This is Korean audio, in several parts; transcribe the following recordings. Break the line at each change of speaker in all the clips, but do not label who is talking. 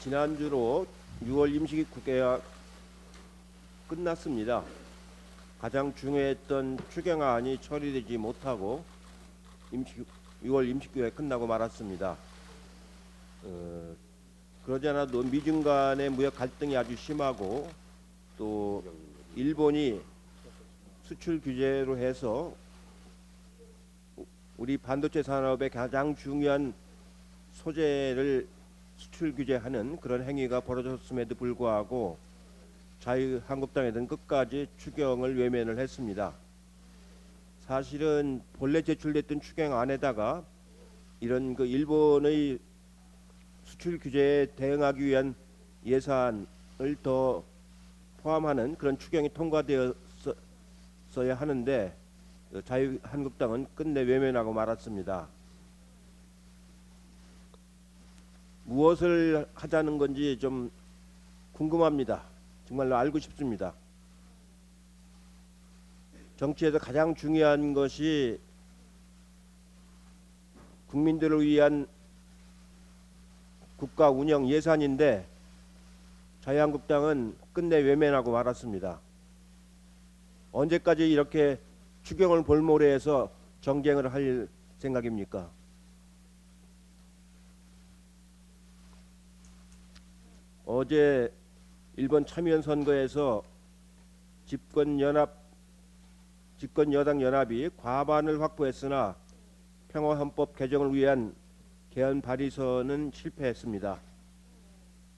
지난주로 6월 임시국회가 끝났습니다. 가장 중요했던 추경안이 처리되지 못하고 6월 임시국회가 끝나고 말았습니다. 그러지 않아도 미중 간의 무역 갈등이 아주 심하고 또 일본이 수출 규제로 해서 우리 반도체 산업의 가장 중요한 소재를 수출 규제하는 그런 행위가 벌어졌음에도 불구하고 자유한국당에서는 끝까지 추경을 외면을 했습니다. 사실은 본래 제출됐던 추경안에다가 이런 일본의 수출 규제에 대응하기 위한 예산을 더 포함하는 그런 추경이 통과되었어야 하는데 자유한국당은 끝내 외면하고 말았습니다. 무엇을 하자는 건지 좀 궁금합니다. 정말로 알고 싶습니다. 정치에서 가장 중요한 것이 국민들을 위한 국가 운영 예산인데 자유한국당은 끝내 외면하고 말았습니다. 언제까지 이렇게 추경을 볼모래해서 정쟁을 할 생각입니까? 어제 일본 참의원 선거에서 집권여당 연합이 과반을 확보했으나 평화헌법 개정을 위한 개헌 발의서는 실패했습니다.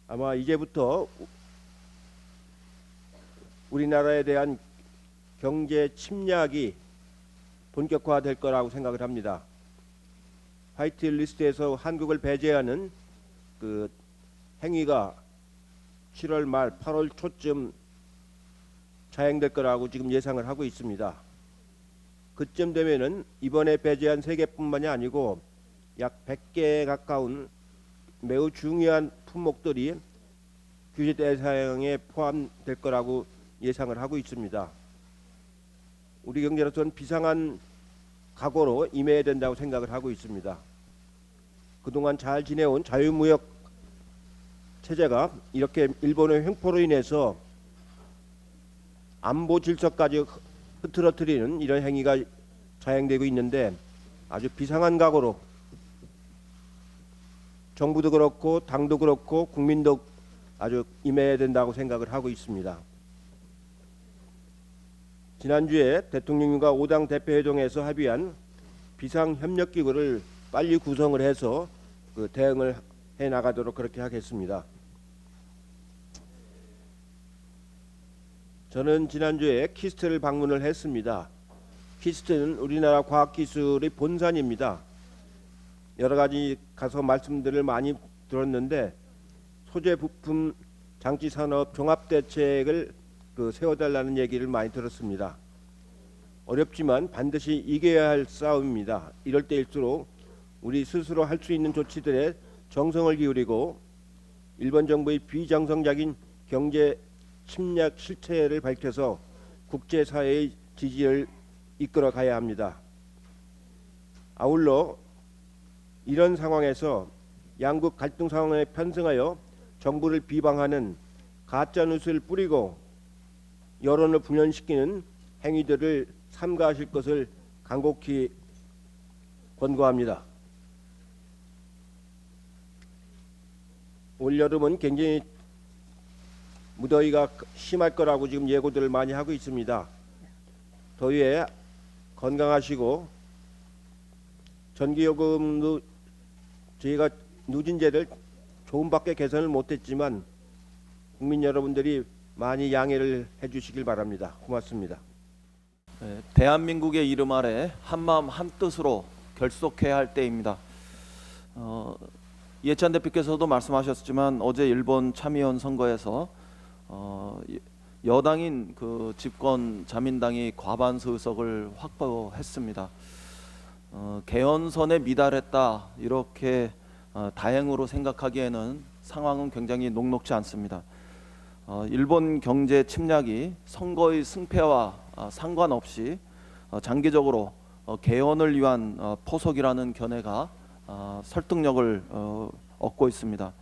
아마 이제부터 우리나라에 대한 경제 침략이 본격화될 거라고 생각을 합니다. 화이트리스트에서 한국을 배제하는 그 행위가 7월 말 8월 초쯤 자행될 거라고 지금 예상을 하고 있습니다. 그쯤 되면은 이번에 배제한 3개뿐만이 아니고 약 100개에 가까운 매우 중요한 품목들이 규제 대상에 포함될 거라고 예상을 하고 있습니다. 우리 경제로서는 비상한 각오로 임해야 된다고 생각을 하고 있습니다. 그동안 잘 지내온 자유무역 체제가 이렇게 일본의 횡포로 인해서 안보 질서까지 흐트러뜨리는 이런 행위가 자행되고 있는데 아주 비상한 각오로 정부도 그렇고 당도 그렇고 국민도 아주 임해야 된다고 생각을 하고 있습니다. 지난주에 대통령님과 5당 대표회동에서 합의한 비상협력기구를 빨리 구성을 해서 대응을 해 나가도록 그렇게 하겠습니다. 저는 지난주에 키스트를 방문을 했습니다. 키스트는 우리나라 과학기술의 본산입니다. 여러 가지 가서 말씀들을 많이 들었는데 소재 부품 장치 산업 종합 대책을 세워달라는 얘기를 많이 들었습니다. 어렵지만 반드시 이겨야 할 싸움입니다. 이럴 때일수록 우리 스스로 할 수 있는 조치들에 정성을 기울이고 일본 정부의 비정상적인 경제 침략 실체를 밝혀서 국제사회의 지지를 이끌어 가야 합니다. 아울러 이런 상황에서 양국 갈등 상황에 편승하여 정부를 비방하는 가짜뉴스를 뿌리고 여론을 분열시키는 행위들을 삼가하실 것을 간곡히 권고합니다. 올여름은 굉장히 무더위가 심할 거라고 지금 예고들을 많이 하고 있습니다. 더위에 건강하시고 전기요금도 저희가 누진제를 조금밖에 개선을 못했지만 국민 여러분들이 많이 양해를 해주시길 바랍니다. 고맙습니다.
네, 대한민국의 이름 아래 한마음 한뜻으로 결속해야 할 때입니다. 이해찬 대표께서도 말씀하셨지만 어제 일본 참의원 선거에서 여당인 집권 자민당이 과반수 의석을 확보했습니다. 개헌선에 미달했다 이렇게 다행으로 생각하기에는 상황은 굉장히 녹록지 않습니다. 일본 경제 침략이 선거의 승패와 상관없이 장기적으로 개헌을 위한 포석이라는 견해가 설득력을 얻고 있습니다.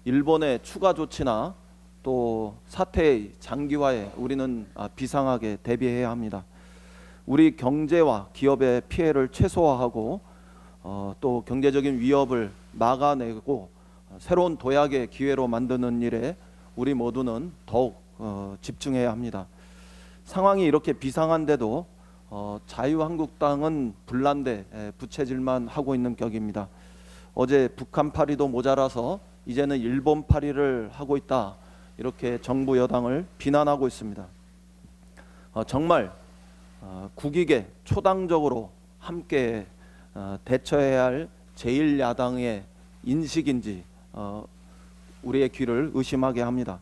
일본의 추가 조치나 또 사태의 장기화에 우리는 비상하게 대비해야 합니다. 우리 경제와 기업의 피해를 최소화하고 또 경제적인 위협을 막아내고 새로운 도약의 기회로 만드는 일에 우리 모두는 더욱 집중해야 합니다. 상황이 이렇게 비상한데도 자유한국당은 불난데 부채질만 하고 있는 격입니다. 어제 북한 파리도 모자라서 이제는 일본 파리를 하고 있다, 이렇게 정부 여당을 비난하고 있습니다. 정말 국익에 초당적으로 함께 대처해야 할 제1야당의 인식인지 우리의 귀를 의심하게 합니다.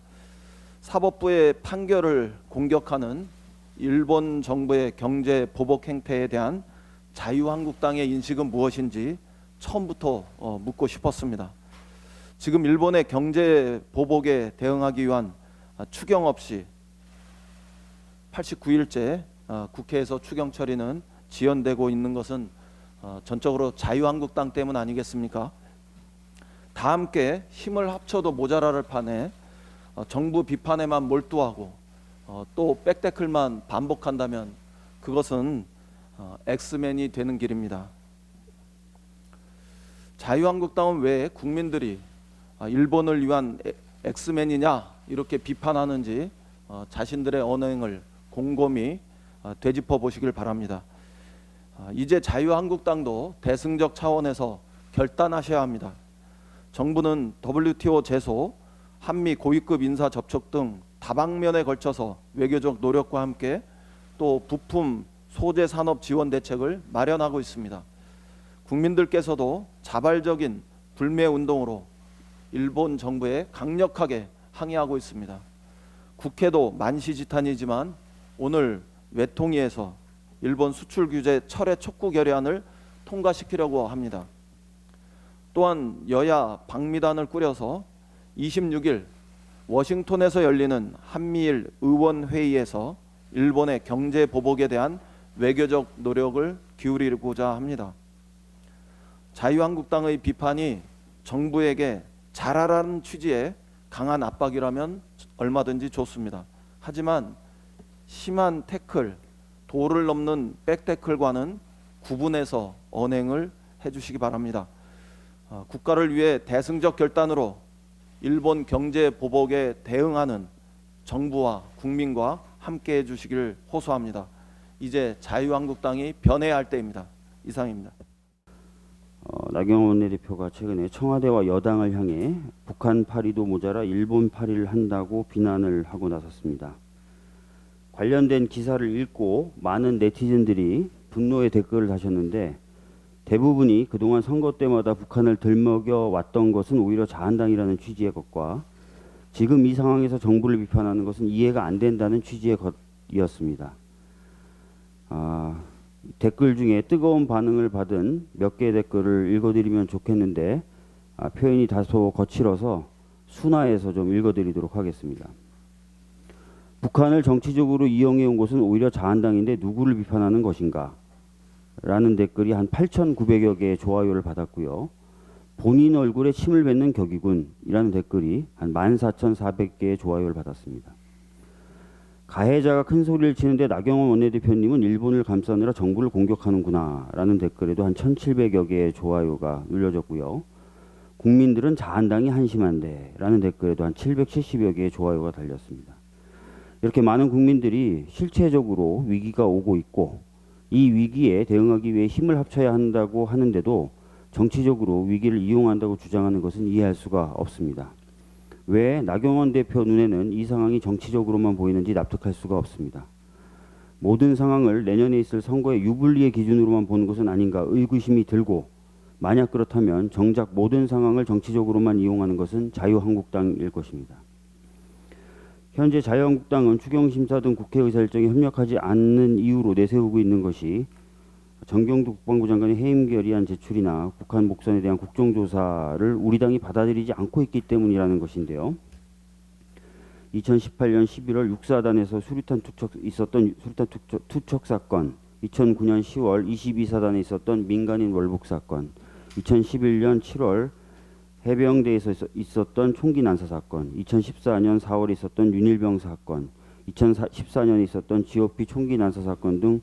사법부의 판결을 공격하는 일본 정부의 경제 보복 행태에 대한 자유한국당의 인식은 무엇인지 처음부터 묻고 싶었습니다. 지금 일본의 경제 보복에 대응하기 위한 추경 없이 89일째 국회에서 추경 처리는 지연되고 있는 것은 전적으로 자유한국당 때문 아니겠습니까? 다 함께 힘을 합쳐도 모자랄 판에 정부 비판에만 몰두하고 또 백태클만 반복한다면 그것은 엑스맨이 되는 길입니다. 자유한국당은 왜 국민들이 일본을 위한 엑스맨이냐 이렇게 비판하는지 자신들의 언행을 곰곰이 되짚어 보시길 바랍니다. 이제 자유한국당도 대승적 차원에서 결단하셔야 합니다. 정부는 WTO 제소, 한미 고위급 인사 접촉 등 다방면에 걸쳐서 외교적 노력과 함께 또 부품 소재 산업 지원 대책을 마련하고 있습니다. 국민들께서도 자발적인 불매 운동으로 일본 정부에 강력하게 항의하고 있습니다. 국회도 만시지탄이지만 오늘 외통위에서 일본 수출 규제 철회 촉구 결의안을 통과시키려고 합니다. 또한 여야 방미단을 꾸려서 26일 워싱턴에서 열리는 한미일 의원회의에서 일본의 경제 보복에 대한 외교적 노력을 기울이고자 합니다. 자유한국당의 비판이 정부에게 잘하라는 취지의 강한 압박이라면 얼마든지 좋습니다. 하지만 심한 태클, 도를 넘는 백태클과는 구분해서 언행을 해주시기 바랍니다. 국가를 위해 대승적 결단으로 일본 경제 보복에 대응하는 정부와 국민과 함께 해주시길 호소합니다. 이제 자유한국당이 변해야 할 때입니다. 이상입니다.
나경원 원내대표가 최근에 청와대와 여당을 향해 북한 파리도 모자라 일본 파리를 한다고 비난을 하고 나섰습니다. 관련된 기사를 읽고 많은 네티즌들이 분노의 댓글을 다셨는데 대부분이 그동안 선거 때마다 북한을 들먹여 왔던 것은 오히려 자한당이라는 취지의 것과 지금 이 상황에서 정부를 비판하는 것은 이해가 안 된다는 취지의 것이었습니다. 댓글 중에 뜨거운 반응을 받은 몇 개의 댓글을 읽어드리면 좋겠는데 표현이 다소 거칠어서 순화해서 좀 읽어드리도록 하겠습니다. 북한을 정치적으로 이용해 온 것은 오히려 자한당인데 누구를 비판하는 것인가? 라는 댓글이 한 8,900여 개의 좋아요를 받았고요. 본인 얼굴에 침을 뱉는 격이군 이라는 댓글이 한 14,400개의 좋아요를 받았습니다. 가해자가 큰 소리를 치는데 나경원 원내대표님은 일본을 감싸느라 정부를 공격하는구나 라는 댓글에도 한 1,700여 개의 좋아요가 눌려졌고요. 국민들은 자한당이 한심한데 라는 댓글에도 한 770여 개의 좋아요가 달렸습니다. 이렇게 많은 국민들이 실체적으로 위기가 오고 있고 이 위기에 대응하기 위해 힘을 합쳐야 한다고 하는데도 정치적으로 위기를 이용한다고 주장하는 것은 이해할 수가 없습니다. 왜 나경원 대표 눈에는 이 상황이 정치적으로만 보이는지 납득할 수가 없습니다. 모든 상황을 내년에 있을 선거의 유불리의 기준으로만 보는 것은 아닌가 의구심이 들고 만약 그렇다면 정작 모든 상황을 정치적으로만 이용하는 것은 자유한국당일 것입니다. 현재 자유한국당은 추경심사 등 국회의사 일정에 협력하지 않는 이유로 내세우고 있는 것이 정경두 국방부 장관의 해임 결의안 제출이나 북한 목선에 대한 국정조사를 우리 당이 받아들이지 않고 있기 때문이라는 것인데요. 2018년 11월 6사단에서 수류탄 투척 사건, 2009년 10월 22사단에 있었던 민간인 월북 사건, 2011년 7월 해병대에서 있었던 총기 난사 사건, 2014년 4월에 있었던 윤일병 사건, 2014년에 있었던 GOP 총기 난사 사건 등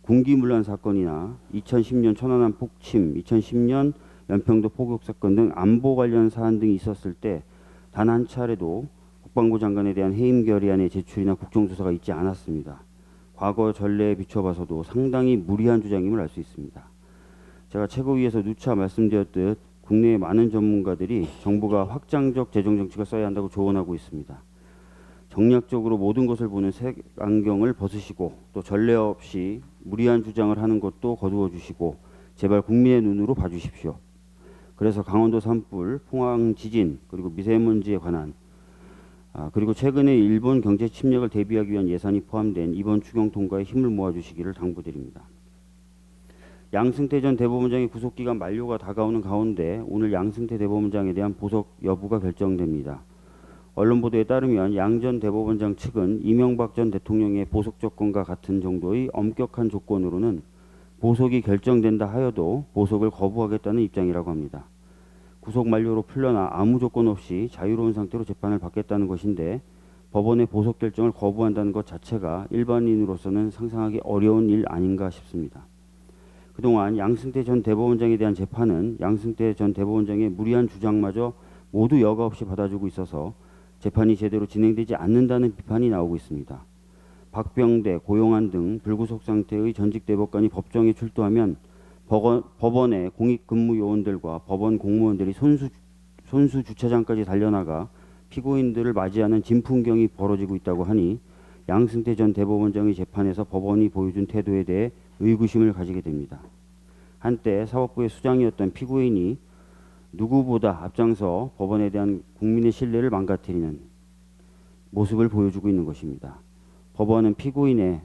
군기문란 사건이나 2010년 천안함 폭침, 2010년 연평도 포격 사건 등 안보 관련 사안 등이 있었을 때 단 한 차례도 국방부 장관에 대한 해임 결의안의 제출이나 국정조사가 있지 않았습니다. 과거 전례에 비춰봐서도 상당히 무리한 주장임을 알 수 있습니다. 제가 최고위에서 누차 말씀드렸듯 국내의 많은 전문가들이 정부가 확장적 재정 정책을 써야 한다고 조언하고 있습니다. 정략적으로 모든 것을 보는 색 안경을 벗으시고 또 전례 없이 무리한 주장을 하는 것도 거두어 주시고 제발 국민의 눈으로 봐주십시오. 그래서 강원도 산불, 포항 지진, 그리고 미세먼지에 관한 그리고 최근에 일본 경제 침략을 대비하기 위한 예산이 포함된 이번 추경 통과에 힘을 모아주시기를 당부드립니다. 양승태 전 대법원장의 구속기간 만료가 다가오는 가운데 오늘 양승태 대법원장에 대한 보석 여부가 결정됩니다. 언론 보도에 따르면 양 전 대법원장 측은 이명박 전 대통령의 보석 조건과 같은 정도의 엄격한 조건으로는 보석이 결정된다 하여도 보석을 거부하겠다는 입장이라고 합니다. 구속 만료로 풀려나 아무 조건 없이 자유로운 상태로 재판을 받겠다는 것인데 법원의 보석 결정을 거부한다는 것 자체가 일반인으로서는 상상하기 어려운 일 아닌가 싶습니다. 그동안 양승태 전 대법원장에 대한 재판은 양승태 전 대법원장의 무리한 주장마저 모두 여과 없이 받아주고 있어서 재판이 제대로 진행되지 않는다는 비판이 나오고 있습니다. 박병대, 고용한 등 불구속 상태의 전직 대법관이 법정에 출두하면 법원의 공익근무 요원들과 법원 공무원들이 손수 주차장까지 달려나가 피고인들을 맞이하는 진풍경이 벌어지고 있다고 하니 양승태 전 대법원장의 재판에서 법원이 보여준 태도에 대해 의구심을 가지게 됩니다. 한때 사법부의 수장이었던 피고인이 누구보다 앞장서 법원에 대한 국민의 신뢰를 망가뜨리는 모습을 보여주고 있는 것입니다. 법원은 피고인의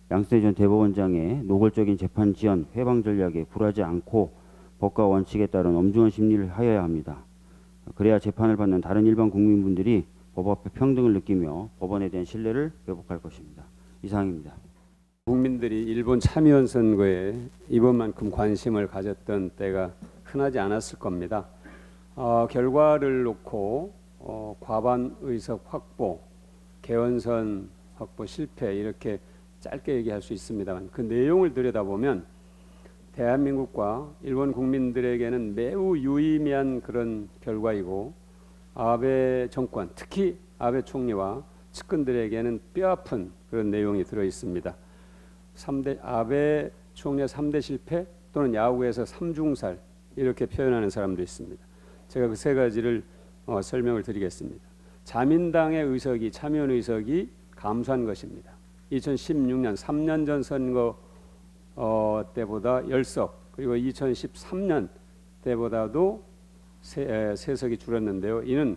양승태 전 대법원장의 노골적인 재판 지연, 회방 전략에 굴하지 않고 법과 원칙에 따른 엄중한 심리를 하여야 합니다. 그래야 재판을 받는 다른 일반 국민분들이 법 앞에 평등을 느끼며 법원에 대한 신뢰를 회복할 것입니다. 이상입니다.
국민들이 일본 참의원 선거에 이번만큼 관심을 가졌던 때가 흔하지 않았을 겁니다. 결과를 놓고 과반 의석 확보, 개헌선 확보 실패 이렇게 짧게 얘기할 수 있습니다만 그 내용을 들여다보면 대한민국과 일본 국민들에게는 매우 유의미한 그런 결과이고 아베 정권, 특히 아베 총리와 측근들에게는 뼈아픈 그런 내용이 들어 있습니다. 아베 총리의 3대 실패 또는 야구에서 3중살 이렇게 표현하는 사람도 있습니다. 제가 그 세 가지를 설명을 드리겠습니다. 자민당의 의석이 참여원 의석이 감소한 것입니다. 2016년 3년 전 선거 때보다 10석 그리고 2013년 때보다도 3석이 줄었는데요. 이는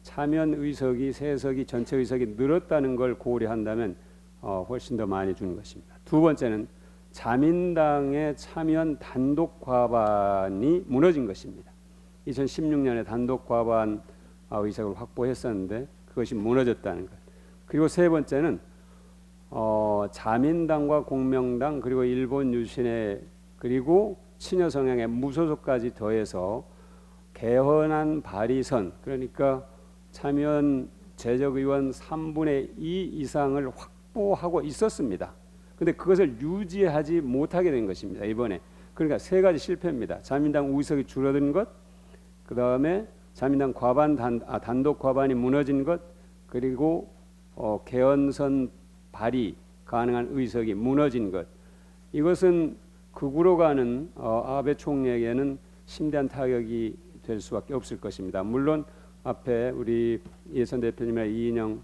참여원 의석이 3석이 전체 의석이 늘었다는 걸 고려한다면 훨씬 더 많이 준 것입니다. 두 번째는 자민당의 참여원 단독 과반이 무너진 것입니다. 2016년에 단독 과반 의석을 확보했었는데 그것이 무너졌다는 것. 그리고 세 번째는 자민당과 공명당 그리고 일본 유신회 그리고 친여 성향의 무소속까지 더해서 개헌안 발의선 그러니까 참여원 재적의원 3분의 2 이상을 확보하고 있었습니다. 그런데 그것을 유지하지 못하게 된 것입니다. 이번에. 그러니까 세 가지 실패입니다. 자민당 의석이 줄어든 것, 그 다음에 자민당 단독 과반이 무너진 것, 그리고 개헌선 발의 가능한 의석이 무너진 것. 이것은 극우로 가는 아베 총리에게는 심대한 타격이 될 수밖에 없을 것입니다. 물론 앞에 우리 예선 대표님이나 이인영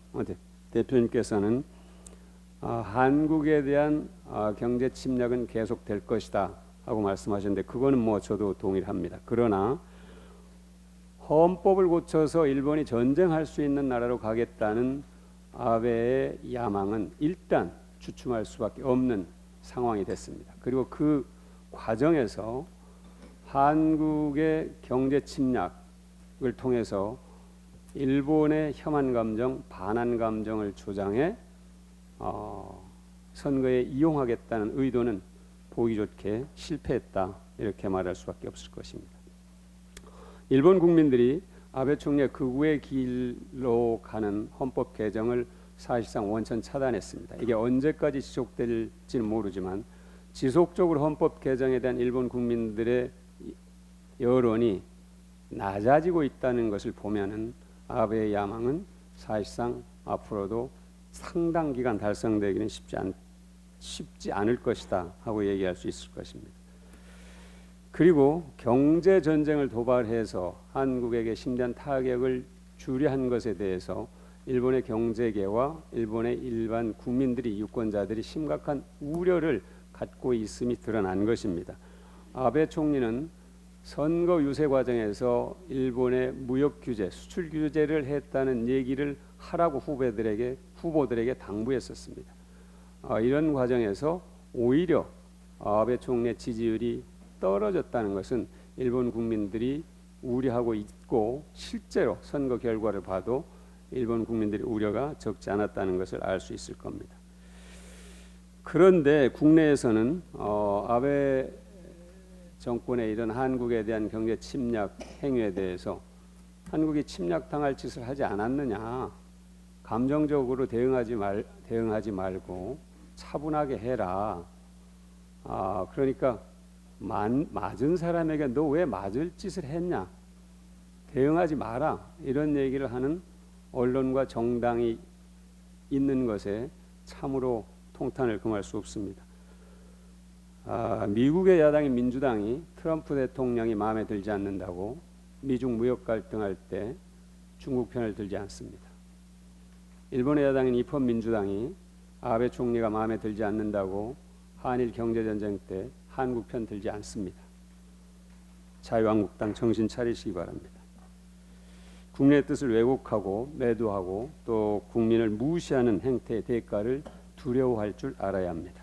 대표님께서는 한국에 대한 경제 침략은 계속될 것이다 하고 말씀하셨는데 그거는 뭐 저도 동의를 합니다. 그러나 헌법을 고쳐서 일본이 전쟁할 수 있는 나라로 가겠다는 아베의 야망은 일단 주춤할 수밖에 없는 상황이 됐습니다. 그리고 그 과정에서 한국의 경제 침략을 통해서 일본의 혐한 감정, 반한 감정을 조장해 선거에 이용하겠다는 의도는 보기 좋게 실패했다 이렇게 말할 수밖에 없을 것입니다. 일본 국민들이 아베 총리의 극우의 길로 가는 헌법 개정을 사실상 원천 차단했습니다. 이게 언제까지 지속될지는 모르지만 지속적으로 헌법 개정에 대한 일본 국민들의 여론이 낮아지고 있다는 것을 보면은 아베의 야망은 사실상 앞으로도 상당 기간 달성되기는 쉽지 않을 것이다 하고 얘기할 수 있을 것입니다. 그리고 경제 전쟁을 도발해서 한국에게 심대한 타격을 주려한 것에 대해서 일본의 경제계와 일본의 일반 국민들이 유권자들이 심각한 우려를 갖고 있음이 드러난 것입니다. 아베 총리는 선거 유세 과정에서 일본의 무역 규제, 수출 규제를 했다는 얘기를 하라고 후보들에게 당부했었습니다. 이런 과정에서 오히려 아베 총리의 지지율이 떨어졌다는 것은 일본 국민들이 우려하고 있고 실제로 선거 결과를 봐도 일본 국민들의 우려가 적지 않았다는 것을 알 수 있을 겁니다. 그런데 국내에서는 아베 정권의 이런 한국에 대한 경제 침략 행위에 대해서 한국이 침략당할 짓을 하지 않았느냐, 감정적으로 대응하지 말고 차분하게 해라. 그러니까 맞은 사람에게 너 왜 맞을 짓을 했냐, 대응하지 마라, 이런 얘기를 하는 언론과 정당이 있는 것에 참으로 통탄을 금할 수 없습니다. 미국의 야당인 민주당이 트럼프 대통령이 마음에 들지 않는다고 미중 무역 갈등할 때 중국 편을 들지 않습니다. 일본의 야당인 입헌 민주당이 아베 총리가 마음에 들지 않는다고 한일 경제전쟁 때 한국 편 들지 않습니다. 자유한국당 정신 차리시기 바랍니다. 국내의 뜻을 왜곡하고 매도하고 또 국민을 무시하는 행태의 대가를 두려워할 줄 알아야 합니다.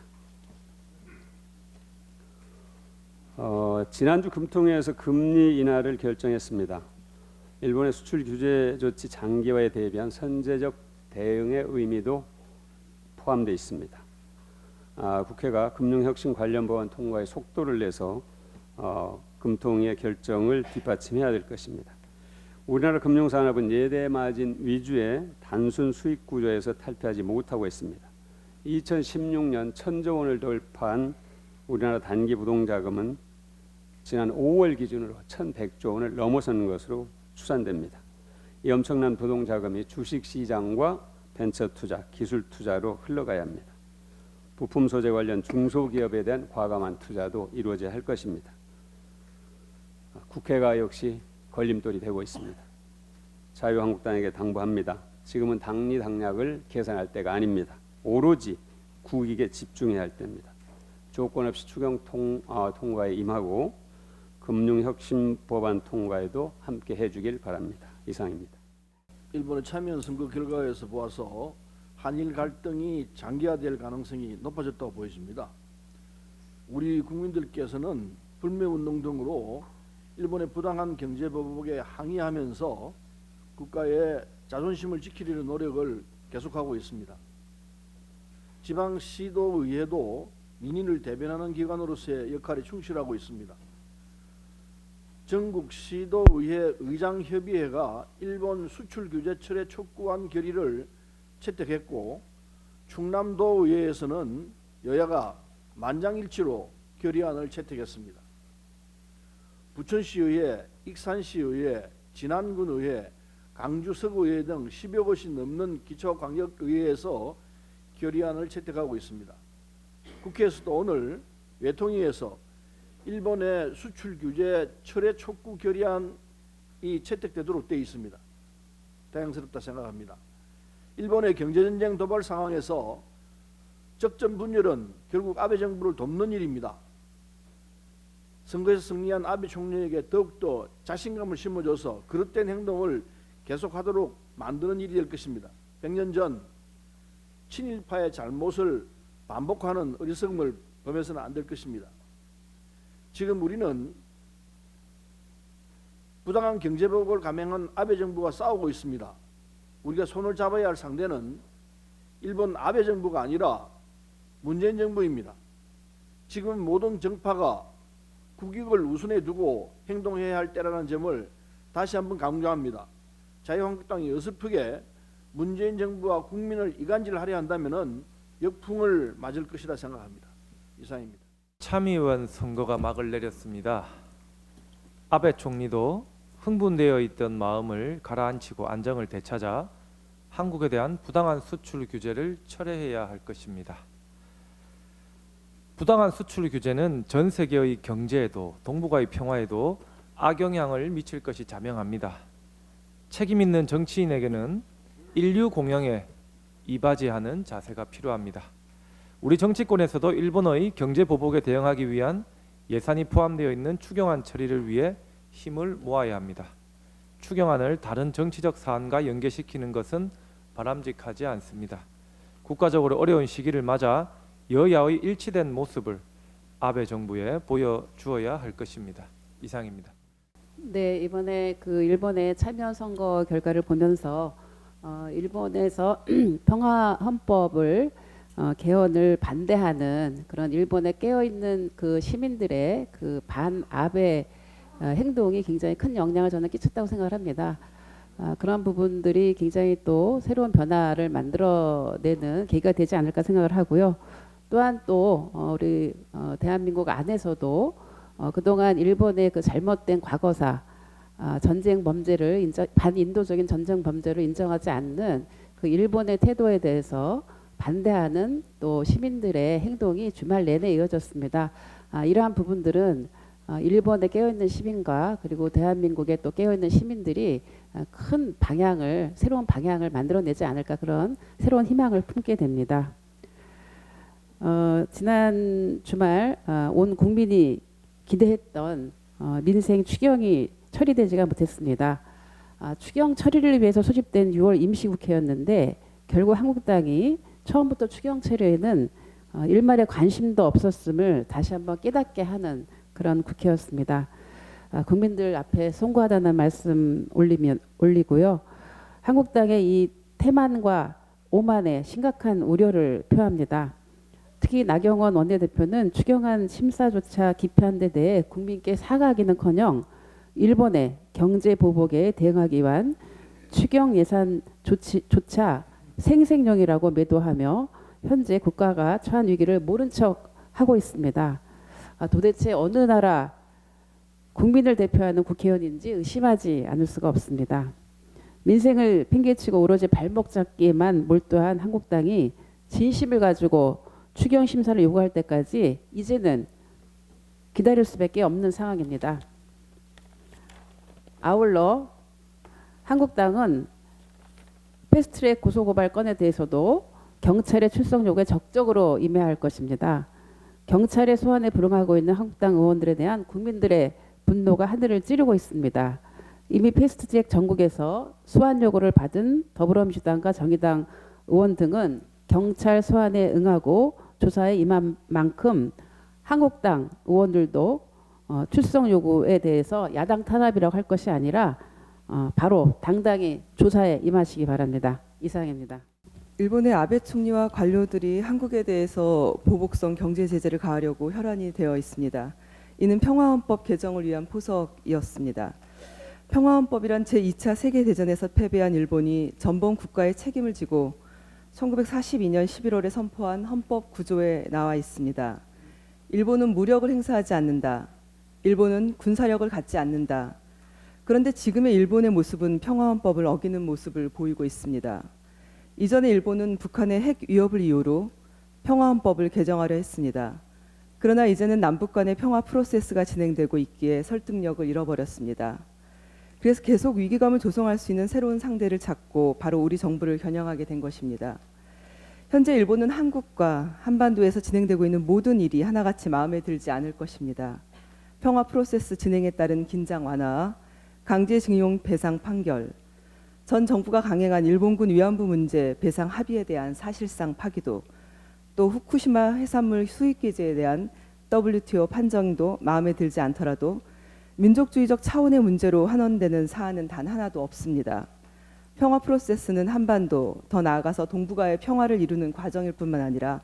지난주 금통위에서 금리 인하를 결정했습니다. 일본의 수출 규제 조치 장기화에 대비한 선제적 대응의 의미도 포함되어 있습니다. 국회가 금융혁신 관련 법안 통과에 속도를 내서 금통위의 결정을 뒷받침해야 될 것입니다. 우리나라 금융산업은 예대 마진 위주의 단순 수익 구조에서 탈피하지 못하고 있습니다. 2016년 1,000조 원을 돌파한 우리나라 단기 부동자금은 지난 5월 기준으로 1,100조 원을 넘어서는 것으로 추산됩니다. 이 엄청난 부동자금이 주식시장과 벤처투자, 기술투자로 흘러가야 합니다. 부품 소재 관련 중소기업에 대한 과감한 투자도 이루어져야 할 것입니다. 국회가 역시 걸림돌이 되고 있습니다. 자유한국당에게 당부합니다. 지금은 당리당략을 계산할 때가 아닙니다. 오로지 국익에 집중해야 할 때입니다. 조건 없이 추경 통과에 임하고 금융혁신 법안 통과에도 함께 해주길 바랍니다. 이상입니다.
일본의 참여연 선거 결과에서 보아서 한일 갈등이 장기화될 가능성이 높아졌다고 보여집니다. 우리 국민들께서는 불매운동 등으로 일본의 부당한 경제보복에 항의하면서 국가의 자존심을 지키려는 노력을 계속하고 있습니다. 지방시도의회도 민의를 대변하는 기관으로서의 역할에 충실하고 있습니다. 전국시도의회 의장협의회가 일본 수출규제 철회 촉구안 결의를 채택했고, 충남도의회에서는 여야가 만장일치로 결의안을 채택했습니다. 부천시의회, 익산시의회, 진안군의회, 강주서구의회 등 10여 곳이 넘는 기초광역의회에서 결의안을 채택하고 있습니다. 국회에서도 오늘 외통위에서 일본의 수출규제 철회 촉구 결의안이 채택되도록 되어 있습니다. 다행스럽다 생각합니다. 일본의 경제전쟁 도발 상황에서 적전 분열은 결국 아베 정부를 돕는 일입니다. 선거에서 승리한 아베 총리에게 더욱더 자신감을 심어줘서 그릇된 행동을 계속하도록 만드는 일이 될 것입니다. 100년 전 친일파의 잘못을 반복하는 어리석음을 범해서는 안 될 것입니다. 지금 우리는 부당한 경제보복을 감행한 아베 정부와 싸우고 있습니다. 우리가 손을 잡아야 할 상대는 일본 아베 정부가 아니라 문재인 정부입니다. 지금 모든 정파가 국익을 우선에 두고 행동해야 할 때라는 점을 다시 한번 강조합니다. 자유한국당이 어설프게 문재인 정부와 국민을 이간질하려 한다면은 역풍을 맞을 것이라 생각합니다. 이상입니다.
참의원 선거가 막을 내렸습니다. 아베 총리도 흥분되어 있던 마음을 가라앉히고 안정을 되찾아 한국에 대한 부당한 수출 규제를 철회해야 할 것입니다. 부당한 수출 규제는 전 세계의 경제에도 동북아의 평화에도 악영향을 미칠 것이 자명합니다. 책임 있는 정치인에게는 인류 공영에 이바지하는 자세가 필요합니다. 우리 정치권에서도 일본의 경제 보복에 대응하기 위한 예산이 포함되어 있는 추경안 처리를 위해 힘을 모아야 합니다. 추경안을 다른 정치적 사안과 연계시키는 것은 바람직하지 않습니다. 국가적으로 어려운 시기를 맞아 여야의 일치된 모습을 아베 정부에 보여주어야 할 것입니다. 이상입니다.
네, 이번에 그 일본의 참여 선거 결과를 보면서 일본에서 평화 헌법을 개헌을 반대하는 그런 일본에 깨어 있는 그 시민들의 그 반아베 행동이 굉장히 큰 영향을 저는 끼쳤다고 생각을 합니다. 그런 부분들이 굉장히 또 새로운 변화를 만들어내는 계기가 되지 않을까 생각을 하고요. 또한 또 우리 대한민국 안에서도 그동안 일본의 그 잘못된 과거사, 전쟁 범죄를 반인도적인 전쟁 범죄를 인정하지 않는 그 일본의 태도에 대해서 반대하는 또 시민들의 행동이 주말 내내 이어졌습니다. 이러한 부분들은 일본에 깨어있는 시민과 그리고 대한민국에 또 깨어있는 시민들이 큰 방향을, 새로운 방향을 만들어내지 않을까, 그런 새로운 희망을 품게 됩니다. 지난 주말 온 국민이 기대했던 민생 추경이 처리되지가 못했습니다. 추경 처리를 위해서 소집된 6월 임시국회였는데 결국 한국당이 처음부터 추경 처리에는 일말의 관심도 없었음을 다시 한번 깨닫게 하는 그런 국회였습니다. 국민들 앞에 송구하다는 말씀 올리고요. 한국당의 이 태만과 오만에 심각한 우려를 표합니다. 특히 나경원 원내대표는 추경안 심사조차 기피한 데 대해 국민께 사과하기는커녕 일본의 경제 보복에 대응하기 위한 추경 예산 조차 생색용이라고 매도하며 현재 국가가 처한 위기를 모른 척 하고 있습니다. 도대체 어느 나라 국민을 대표하는 국회의원인지 의심하지 않을 수가 없습니다. 민생을 팽개치고 오로지 발목 잡기에만 몰두한 한국당이 진심을 가지고 추경 심사를 요구할 때까지 이제는 기다릴 수밖에 없는 상황입니다. 아울러 한국당은 패스트트랙 고소고발 건에 대해서도 경찰의 출석 요구에 적극적으로 임해야 할 것입니다. 경찰의 소환에 불응하고 있는 한국당 의원들에 대한 국민들의 분노가 하늘을 찌르고 있습니다. 이미 패스트트랙 전국에서 소환 요구를 받은 더불어민주당과 정의당 의원 등은 경찰 소환에 응하고 조사에 임한 만큼 한국당 의원들도 출석 요구에 대해서 야당 탄압이라고 할 것이 아니라 바로 당당히 조사에 임하시기 바랍니다. 이상입니다.
일본의 아베 총리와 관료들이 한국에 대해서 보복성 경제 제재를 가하려고 혈안이 되어 있습니다. 이는 평화헌법 개정을 위한 포석이었습니다. 평화헌법이란 제2차 세계대전에서 패배한 일본이 전범 국가의 책임을 지고 1942년 11월에 선포한 헌법 구조에 나와 있습니다. 일본은 무력을 행사하지 않는다. 일본은 군사력을 갖지 않는다. 그런데 지금의 일본의 모습은 평화헌법을 어기는 모습을 보이고 있습니다. 이전에 일본은 북한의 핵 위협을 이유로 평화헌법을 개정하려 했습니다. 그러나 이제는 남북 간의 평화 프로세스가 진행되고 있기에 설득력을 잃어버렸습니다. 그래서 계속 위기감을 조성할 수 있는 새로운 상대를 찾고 바로 우리 정부를 겨냥하게 된 것입니다. 현재 일본은 한국과 한반도에서 진행되고 있는 모든 일이 하나같이 마음에 들지 않을 것입니다. 평화 프로세스 진행에 따른 긴장 완화, 강제징용 배상 판결, 전 정부가 강행한 일본군 위안부 문제 배상 합의에 대한 사실상 파기도, 또 후쿠시마 해산물 수입 규제에 대한 WTO 판정도 마음에 들지 않더라도 민족주의적 차원의 문제로 환원되는 사안은 단 하나도 없습니다. 평화 프로세스는 한반도, 더 나아가서 동북아의 평화를 이루는 과정일 뿐만 아니라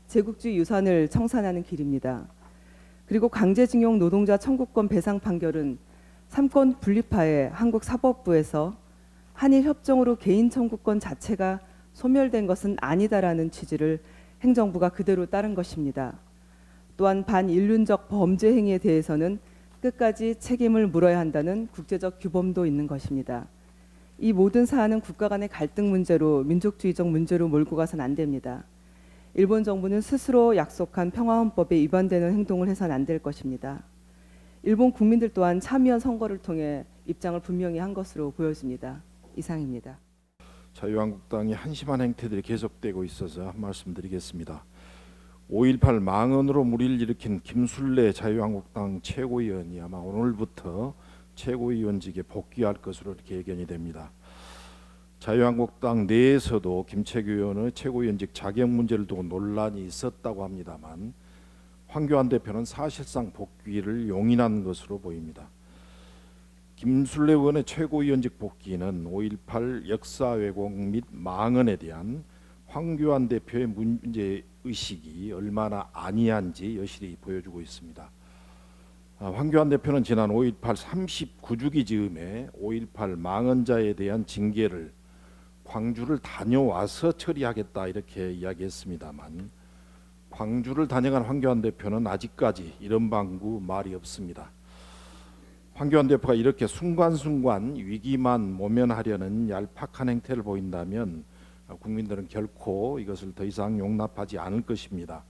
제국주의 유산을 청산하는 길입니다. 그리고 강제징용 노동자 청구권 배상 판결은 삼권 분립하에 한국 사법부에서 한일 협정으로 개인 청구권 자체가 소멸된 것은 아니다라는 취지를 행정부가 그대로 따른 것입니다. 또한 반인륜적 범죄 행위에 대해서는 끝까지 책임을 물어야 한다는 국제적 규범도 있는 것입니다. 이 모든 사안은 국가 간의 갈등 문제로 민족주의적 문제로 몰고 가선 안 됩니다. 일본 정부는 스스로 약속한 평화헌법에 위반되는 행동을 해서는 안 될 것입니다. 일본 국민들 또한 참여 선거를 통해 입장을 분명히 한 것으로 보여집니다. 이상입니다.
자유한국당이 한심한 행태들이 계속되고 있어서 한 말씀 드리겠습니다. 5.18 망언으로 물의를 일으킨 김술래 자유한국당 최고위원이 아마 오늘부터 최고위원직에 복귀할 것으로 이렇게 예견이 됩니다. 자유한국당 내에서도 김채규 의원의 최고위원직 자격 문제를 두고 논란이 있었다고 합니다만 황교안 대표는 사실상 복귀를 용인한 것으로 보입니다. 김술래 의원의 최고위원직 복귀는 5.18 역사 왜곡 및 망언에 대한 황교안 대표의 문제의식이 얼마나 안이한지 여실히 보여주고 있습니다. 황교안 대표는 지난 5.18 39주기 즈음에 5.18 망언자에 대한 징계를 광주를 다녀와서 처리하겠다 이렇게 이야기했습니다만 광주를 다녀간 황교안 대표는 아직까지 이런 방구 말이 없습니다. 황교안 대표가 이렇게 순간순간 위기만 모면하려는 얄팍한 행태를 보인다면 국민들은 결코 이것을 더 이상 용납하지 않을 것입니다.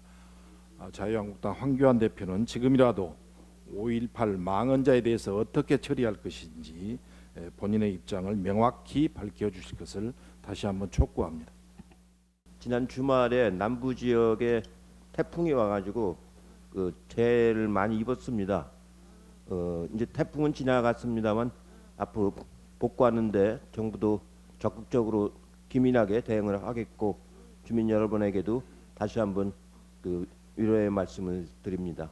자유한국당 황교안 대표는 지금이라도 5.18 망언자에 대해서 어떻게 처리할 것인지 본인의 입장을 명확히 밝혀주실 것을 다시 한번 촉구합니다.
지난 주말에 남부 지역에 태풍이 와가지고 그 재해를 많이 입었습니다. 이제 태풍은 지나갔습니다만 앞으로 복구하는데 정부도 적극적으로 기민하게 대응을 하겠고 주민 여러분에게도 다시 한번 그 위로의 말씀을 드립니다.